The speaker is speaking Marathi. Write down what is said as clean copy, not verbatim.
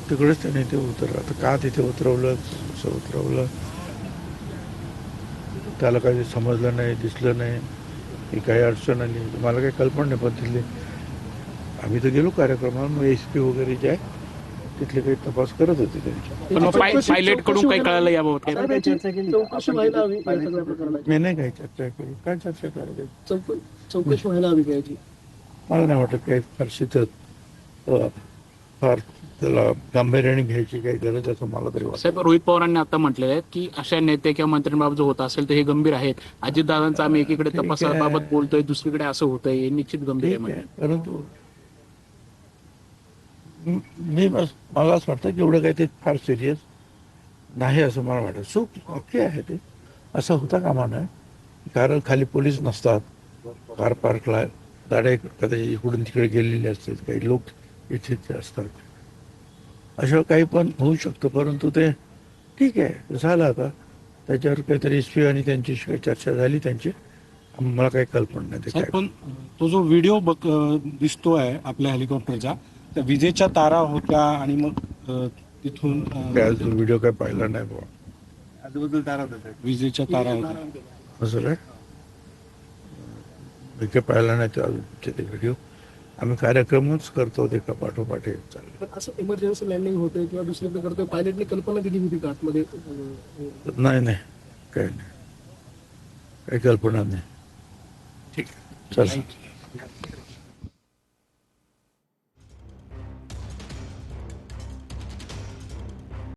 तिकडेच त्याने ते आता का तिथे उतरवलं, असं उतरवलं, त्याला काही समजलं नाही, दिसलं नाही, ही काही अडचण आली मला काही कल्पना नाही. पण तिथले आम्ही तर गेलो कार्यक्रमाला, मग SP वगैरे जे आहे तिथले काही तपास करत होते त्यांचे. पण पायलट कडून काही कळालं याबाबत काय? चौकशी व्हायला हवी या सगळ्या प्रकरणाची. मी नाही काही चर्चा केली. काय चर्चा करायची? चौकशी व्हायला हवी का याची? मला नाही वाटत काही फारशी तर फार त्याला गांभीर्याने घ्यायची काही गरज आहे असं मला तरी वाटतं. साहेब, रोहित पवारांनी आता म्हटलेलं आहे की अशा नेते किंवा मंत्र्यांबाबत जो होत असेल तर हे गंभीर आहेत. अजितदादांचा आम्ही एकीकडे ठीक आहे. तपासाबाबत बोलतोय, दुसरीकडे असं होतंय, हे निश्चित गंभीर आहे ठीक आहे, म्हणजे. परंतु मला असं वाटतं की एवढं काही ते फार सिरियस नाही असं मला वाटतं. चूक ओके आहे ते, असं होता कामा नये. कारण खाली पोलीस नसतात, कार पार्कला गाड्या कदाचित इकडून तिकडे गेलेले असतात, काही लोक इथे असतात, अशा काही पण होऊ शकतं. परंतु ते ठीक आहे, झालं. आता त्याच्यावर काहीतरी SP आणि त्यांची काही चर्चा झाली त्यांची, मला काही कल्पना नाही ते साहेब, काय. पण तो जो व्हिडिओ दिसतोय आपल्या हेलिकॉप्टरचा, त्या विजेच्या तारा होत्या आणि मग तिथून काय अजून व्हिडिओ काय पाहिला नाही बुवा. विजेच्या तारा होत्या. असं काय मी काही पाहिला नाही ते अजून ते व्हिडिओ. आम्ही कार्यक्रमच करतो ते का पाठोपाठ हे चाललं. पण असं इमर्जन्सी लँडिंग होते किंवा दुसरीकडे करतोय, पायलटने कल्पना दिली होती का आतमध्ये? नाही नाही, काही नाही, काही कल्पना नाही. ठीक आहे, चला.